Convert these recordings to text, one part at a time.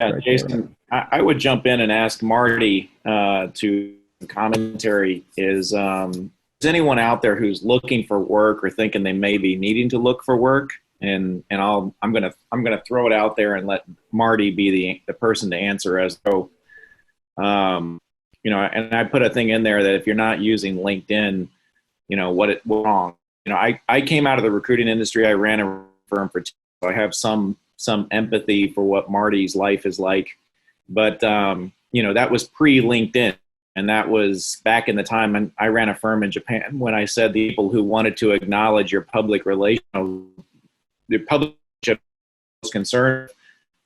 Yeah, right there. Jason, I would jump in and ask Marty to commentary is anyone out there who's looking for work or thinking they may be needing to look for work? And I'm gonna throw it out there and let Marty be the person to answer as though and I put a thing in there that if you're not using LinkedIn, what's wrong? I came out of the recruiting industry. I ran a firm for 2 years, so I have some empathy for what Marty's life is like. But that was pre LinkedIn, and that was back in the time. And I ran a firm in Japan when I said the people who wanted to acknowledge your public relational, the public concern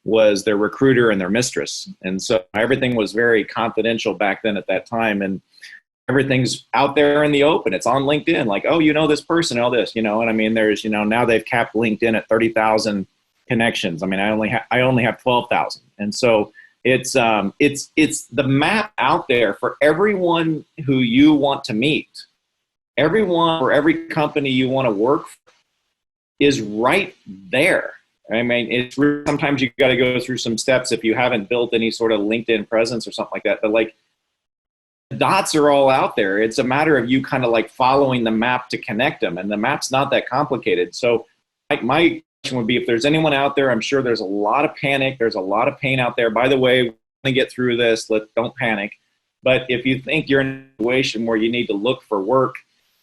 was their recruiter and their mistress, and so everything was very confidential back then at that time. And everything's out there in the open. It's on LinkedIn, like, oh, this person, all this, and I mean, there's, now they've capped LinkedIn at 30,000 connections. I mean, I only have 12,000. And so it's the map out there for everyone who you want to meet. Everyone, for every company you want to work for is right there. I mean, it's really, sometimes you got to go through some steps if you haven't built any sort of LinkedIn presence or something like that. But like, the dots are all out there. It's a matter of you kind of like following the map to connect them, and the map's not that complicated. So like, my question would be, if there's anyone out there, I'm sure there's a lot of panic, there's a lot of pain out there. By the way, we're going to get through this. Don't panic. But if you think you're in a situation where you need to look for work,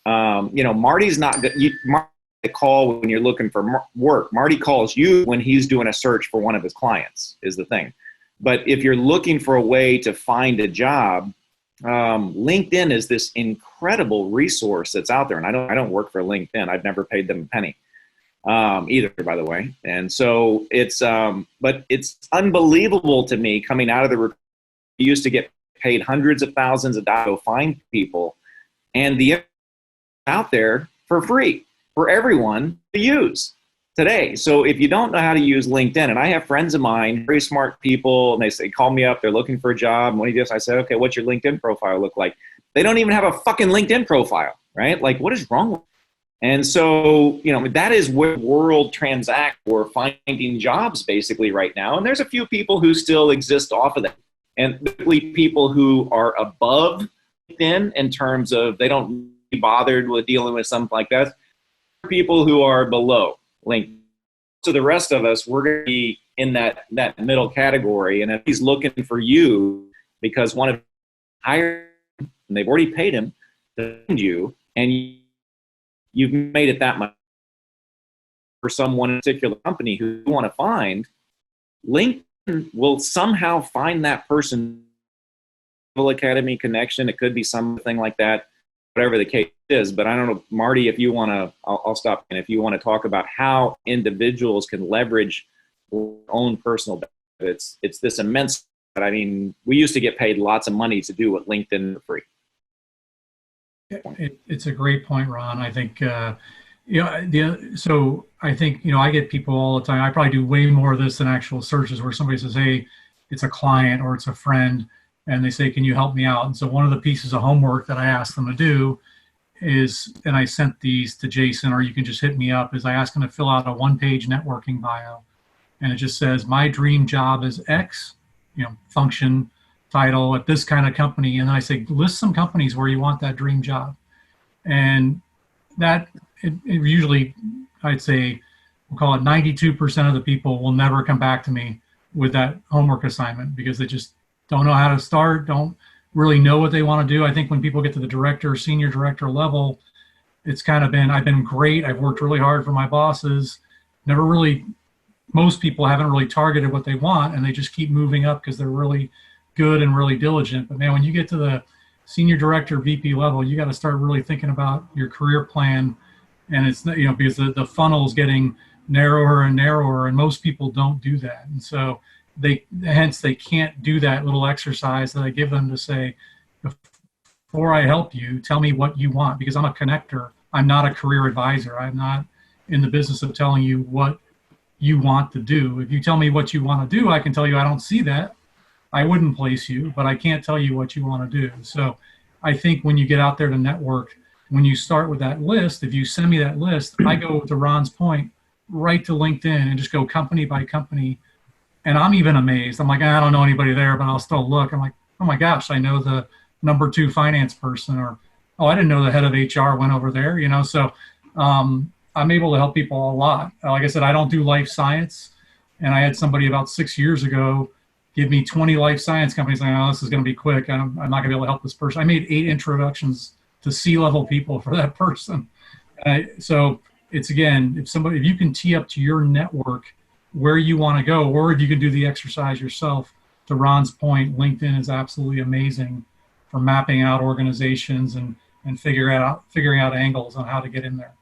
Marty's not good. Marty call when you're looking for work. Marty calls you when he's doing a search for one of his clients, is the thing. But if you're looking for a way to find a job, LinkedIn is this incredible resource that's out there. And I don't work for LinkedIn. I've never paid them a penny either, by the way. And so but it's unbelievable to me coming out of the you used to get paid hundreds of thousands of dollars to find people, and the out there for free for everyone to use today. So if you don't know how to use LinkedIn, and I have friends of mine, very smart people, and they call me up, they're looking for a job. And when he does, I say, okay, what's your LinkedIn profile look like? They don't even have a fucking LinkedIn profile, right? Like, what is wrong with them? And so, that is where the world transact for finding jobs basically right now. And there's a few people who still exist off of that. And typically people who are above LinkedIn in terms of they don't be bothered with dealing with something like that. People who are below LinkedIn. So the rest of us, we're going to be in that middle category. And if he's looking for you because one of hired and they've already paid him to find you, and you've made it that much for someone in a particular company who you want to find, LinkedIn will somehow find that person. Academy connection. It could be something like that, whatever the case is. But I don't know, Marty, if you want to, I'll stop. And if you want to talk about how individuals can leverage their own personal benefits, it's this immense. But I mean, we used to get paid lots of money to do what LinkedIn for free. It's a great point, Ron. I think, so I think, I get people all the time. I probably do way more of this than actual searches where somebody says, hey, it's a client or it's a friend, and they say, can you help me out? And so one of the pieces of homework that I asked them to do is, and I sent these to Jason, or you can just hit me up, is I asked them to fill out a one-page networking bio. And it just says, my dream job is X, function, title at this kind of company. And I say, list some companies where you want that dream job. And that, it usually, I'd say, we'll call it 92% of the people will never come back to me with that homework assignment because they just don't know how to start, don't really know what they want to do. I think when people get to the director or senior director level, it's kind of been, I've been great. I've worked really hard for my bosses. Never really, most people haven't really targeted what they want, and they just keep moving up because they're really good and really diligent. But man, when you get to the senior director, VP level, you got to start really thinking about your career plan. And it's, because the funnel is getting narrower and narrower, and most people don't do that. And so hence they can't do that little exercise that I give them to say, before I help you, tell me what you want, because I'm a connector. I'm not a career advisor. I'm not in the business of telling you what you want to do. If you tell me what you want to do, I can tell you I don't see that. I wouldn't place you, but I can't tell you what you want to do. So I think when you get out there to network, when you start with that list, if you send me that list, I go to Ron's point, right to LinkedIn and just go company by company, And I'm even amazed. I'm like, I don't know anybody there, but I'll still look. I'm like, oh my gosh, I know the number 2 finance person, or oh, I didn't know the head of HR went over there. So I'm able to help people a lot. Like I said, I don't do life science, and I had somebody about 6 years ago give me 20 life science companies. Like, oh, this is going to be quick. I'm not going to be able to help this person. I made 8 introductions to C-level people for that person. So it's, again, if you can tee up to your network where you want to go, or if you can do the exercise yourself. To Ron's point, LinkedIn is absolutely amazing for mapping out organizations and figuring out angles on how to get in there.